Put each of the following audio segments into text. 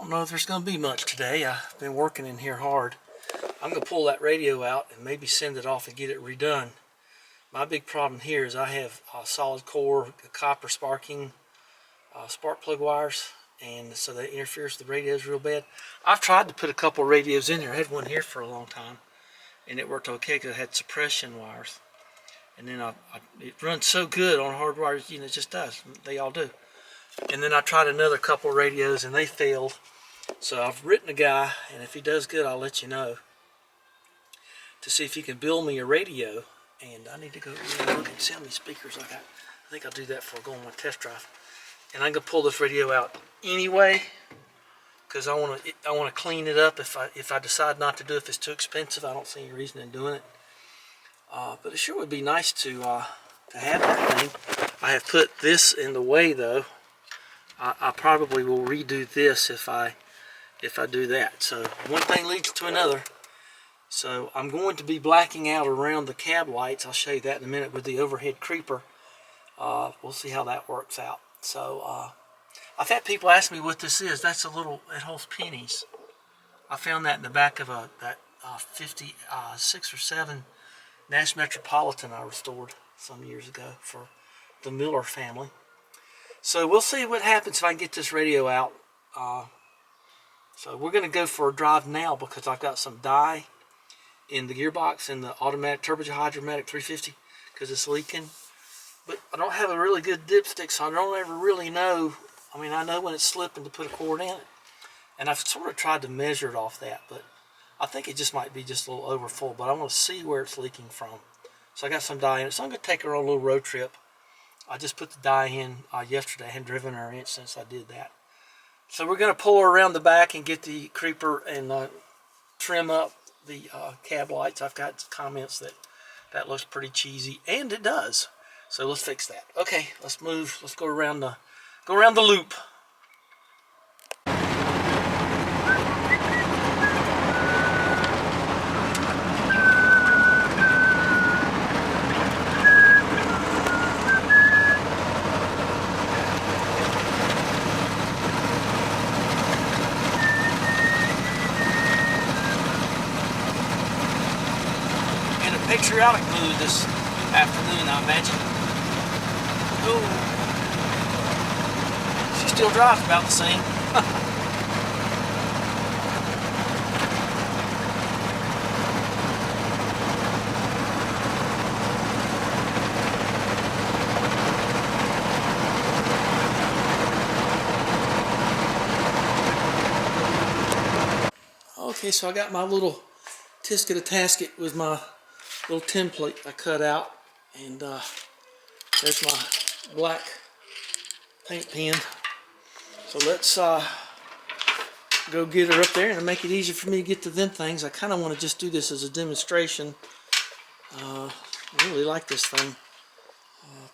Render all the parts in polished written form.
don't know if there's going to be much today. I've been working in here hard. I'm going to pull that radio out and maybe send it off and get it redone. My big problem here is I have solid core copper sparking spark plug wires, and so that interferes with the radios real bad. I've tried to put a couple radios in there. I had one here for a long time, and it worked okay because it had suppression wires. And then it runs so good on hard wires, you know, it just does. They all do. And then I tried another couple radios and they failed. So I've written a guy, and if he does good, I'll let you know, to see if he can build me a radio. And I need to go look and see how many speakers I got. I think I'll do that before I go on my test drive. And I'm gonna pull this radio out anyway, because I want to clean it up if I decide not to do it. If it's too expensive, I don't see any reason in doing it. But it sure would be nice to have that thing. I have put this in the way though. I probably will redo this if I do that. So one thing leads to another. So I'm going to be blacking out around the cab lights. I'll show you that in a minute with the overhead creeper. We'll see how that works out. So I've had people ask me what this is. That's a little, it holds pennies. I found that in the back of that 56 or 7 Nash Metropolitan I restored some years ago for the Miller family. So we'll see what happens if I can get this radio out. So we're going to go for a drive now because I've got some dye in the gearbox in the automatic turbohydromatic 350 because it's leaking. But I don't have a really good dipstick, so I don't ever really know. I mean, I know when it's slipping to put a cord in it. And I've sort of tried to measure it off that, but I think it just might be just a little over full. But I want to see where it's leaking from. So I got some dye in it. So I'm going to take her on a little road trip. I just put the dye in yesterday. I hadn't driven her inch since I did that. So we're going to pull her around the back and get the creeper and trim up the cab lights. I've got comments that looks pretty cheesy, and it does. So let's fix that. Okay, let's move. Let's go around the loop. In a patriotic mood this afternoon, I imagine. Oh, she still drives about the same. Okay, so I got my little tisket of tasket with my little template I cut out, and there's my black paint pen. So let's go get her up there and make it easier for me to get to them things. I kind of want to just do this as a demonstration. I really like this thing.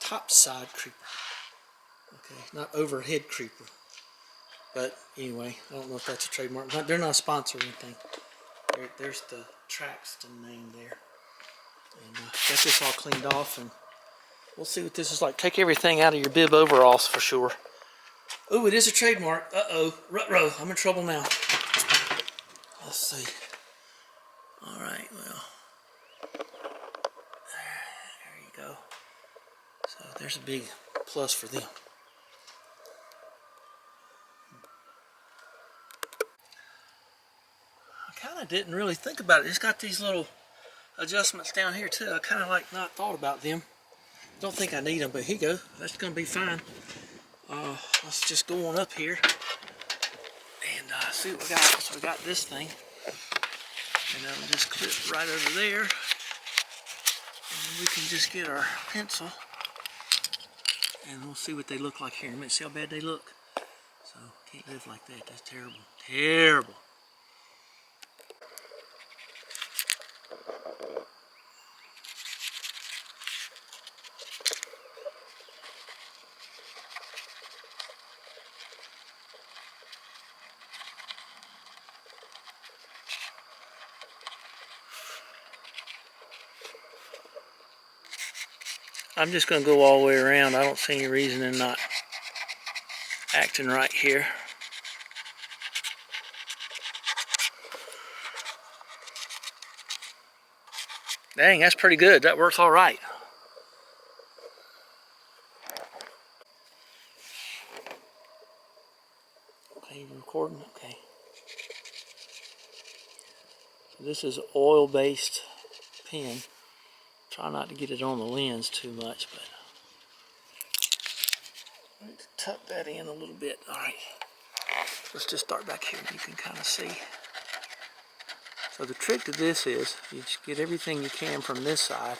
Topside Creeper. Okay, not overhead creeper. But anyway, I don't know if that's a trademark. They're not a sponsor or anything. There's the Traxton name there. And got this all cleaned off, and we'll see what this is like. Take everything out of your bib overalls for sure. Oh, it is a trademark. Uh-oh. Ruh-roh. I'm in trouble now. Let's see. All right, well. There you go. So there's a big plus for them. I kind of didn't really think about it. It's got these little adjustments down here too. I kind of not thought about them. Don't think I need them, but here you go. That's gonna be fine. Let's just go on up here and see what we got. So we got this thing, and that'll just clip right over there, and we can just get our pencil, and we'll see what they look like here. You might see how bad they look. So can't live like that. That's terrible. Terrible. I'm just going to go all the way around. I don't see any reason in not acting right here. Dang, that's pretty good. That works all right. Okay, you recording? Okay. So this is oil-based pen. Try not to get it on the lens too much, but let's tuck that in a little bit. All right. Let's just start back here and you can kind of see. So the trick to this is you just get everything you can from this side.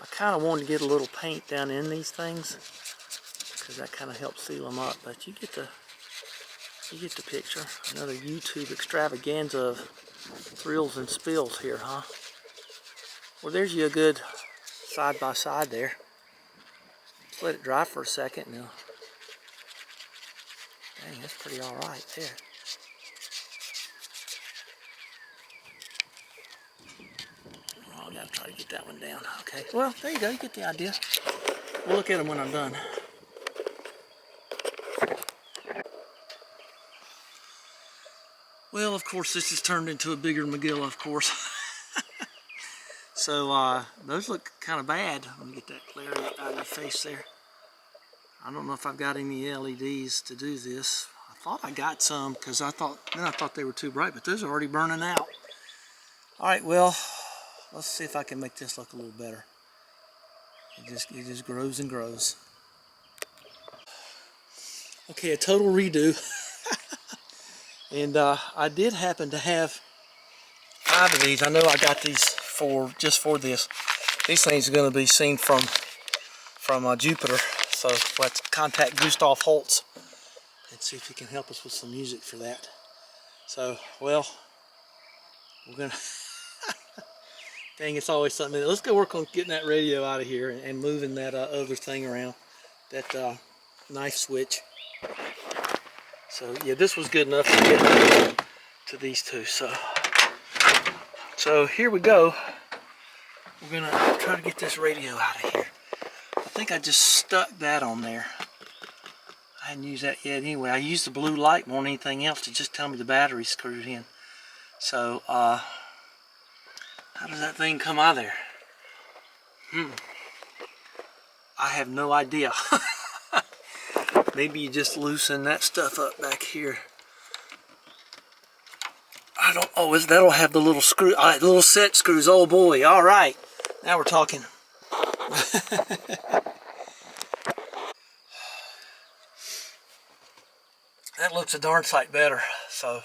I kind of want to get a little paint down in these things because that kind of helps seal them up, but you get the picture. Another YouTube extravaganza of thrills and spills here, huh? Well, there's you a good side by side there. Just let it dry for a second now. Dang, that's pretty all right there. Oh, I gotta try to get that one down. Okay, well, there you go, you get the idea. We'll look at them when I'm done. Well, of course, this has turned into a bigger Magilla, of course. So, those look kind of bad. Let me get that glare out of your face there. I don't know if I've got any LEDs to do this. I thought I got some because I thought they were too bright, but those are already burning out. All right, well, let's see if I can make this look a little better. It just grows and grows. Okay, a total redo. And I did happen to have 5 of these. I know I got these just for this. These things are going to be seen from Jupiter. So let's contact Gustav Holst and see if he can help us with some music for that. So, well, we're gonna. Dang, it's always something. Let's go work on getting that radio out of here and moving that other thing around, that knife switch. So yeah, this was good enough to get to these two. So here we go. We're gonna try to get this radio out of here. I think I just stuck that on there. I hadn't used that yet anyway. I used the blue light more than anything else to just tell me the battery's screwed in. So how does that thing come out of there? I have no idea. Maybe you just loosen that stuff up back here. I don't. Oh, that'll have the little screw. All right, the little set screws. Oh boy. All right. Now we're talking. That looks a darn sight better. So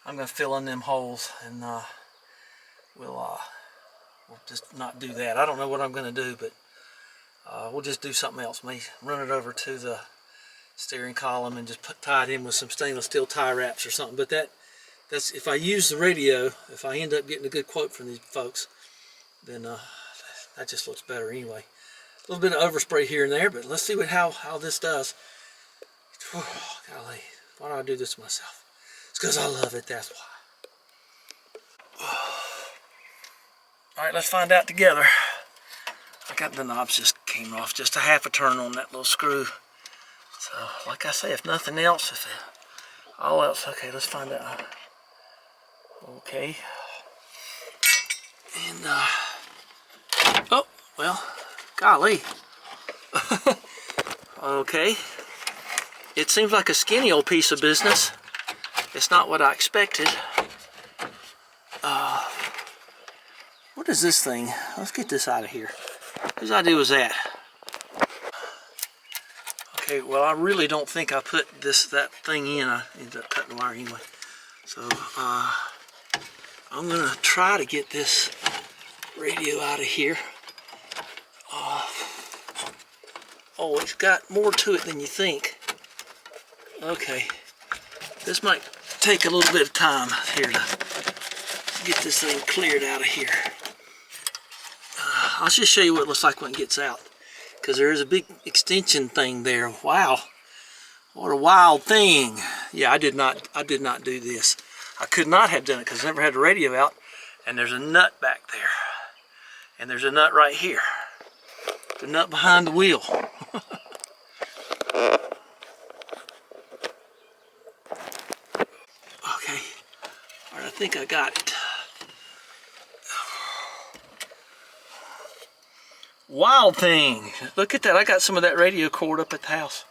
I'm gonna fill in them holes, and we'll just not do that. I don't know what I'm gonna do, but we'll just do something else. Maybe run it over to the steering column and just tie it in with some stainless steel tie wraps or something. But that's if I use the radio, if I end up getting a good quote from these folks, then that just looks better anyway. A little bit of overspray here and there, but let's see how this does. Whew, golly, why do I do this to myself? It's because I love it, that's why. All right, let's find out together. I got the knobs just came off, just a half a turn on that little screw. So, like I say, if nothing else, all else, okay, let's find out. Okay. And, oh, well, golly. Okay. It seems like a skinny old piece of business. It's not what I expected. What is this thing? Let's get this out of here. Whose idea was that? Okay, well, I really don't think I put that thing in. I ended up cutting the wire anyway. So, I'm gonna try to get this radio out of here. Oh, it's got more to it than you think. Okay, this might take a little bit of time here to get this thing cleared out of here. I'll just show you what it looks like when it gets out, because there is a big extension thing there. Wow, what a wild thing! Yeah, I did not do this. I could not have done it because I never had the radio out. And there's a nut back there, and there's a nut right here. The nut behind the wheel. Okay, all right, think I got it. Wild thing. Look at that. I got some of that radio cord up at the house.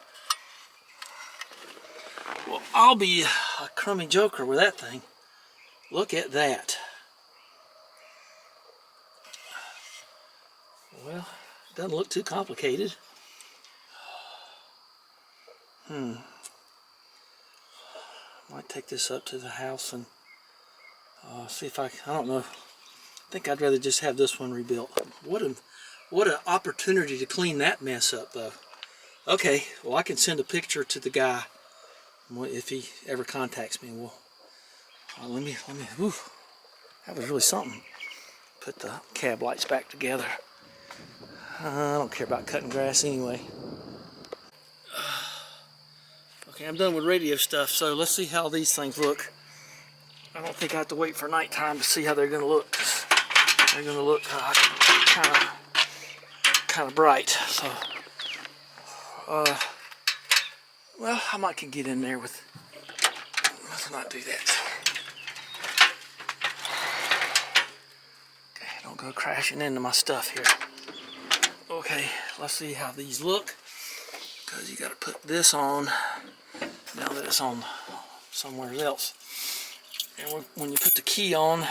Well, I'll be a crummy joker with that thing. Look at that. Well, doesn't look too complicated. Might take this up to the house and see if I don't know. I think I'd rather just have this one rebuilt. What an opportunity to clean that mess up, though. Okay, well, I can send a picture to the guy if he ever contacts me. Well, let me. Whew, that was really something. Put the cab lights back together. I don't care about cutting grass anyway. Okay, I'm done with radio stuff, so let's see how these things look. I don't think I have to wait for nighttime to see how they're going to look. They're going to look kind of bright. So, well, I might can get in there with. Let's not do that. Okay, don't go crashing into my stuff here. Okay, let's see how these look. Because you got to put this on now that it's on somewhere else. And when you put the key on,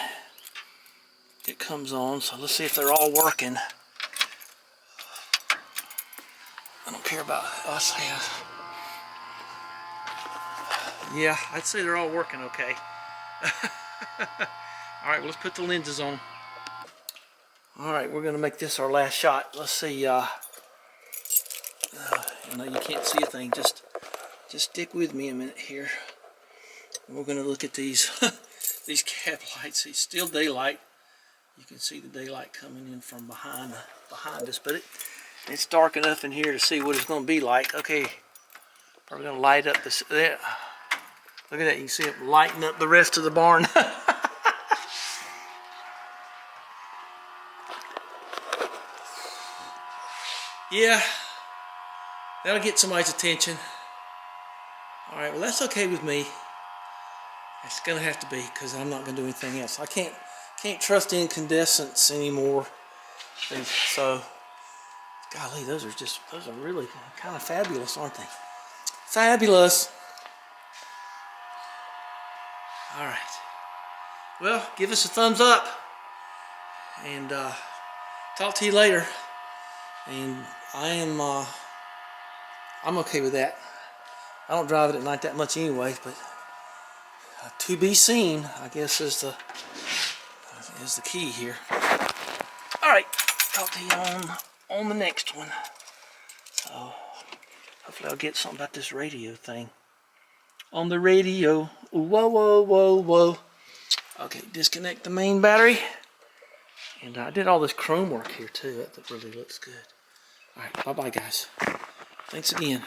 it comes on. So let's see if they're all working. I don't care about us. Yeah, I'd say they're all working okay. Alright, well, let's put the lenses on. Alright, we're going to make this our last shot. Let's see. You know, you can't see a thing. Just stick with me a minute here. We're going to look at these these cab lights. It's still daylight. You can see the daylight coming in from behind us, but it's dark enough in here to see what it's going to be like. Okay, probably going to light up this. There. Look at that. You can see it lighting up the rest of the barn. Yeah, that'll get somebody's attention. Alright, well, that's okay with me. It's going to have to be, because I'm not going to do anything else. I can't trust incandescents anymore. And so, golly, those are really kind of fabulous, aren't they? Fabulous. Alright. Well, give us a thumbs up. And talk to you later. And I'm okay with that. I don't drive it at night that much anyway, but to be seen, I guess, is the key here. All right, talk to you on the next one. So hopefully I'll get something about this radio thing on the radio. Whoa, whoa, whoa, whoa. Okay, disconnect the main battery. And I did all this chrome work here too. That really looks good. All right, bye-bye, guys. Thanks again.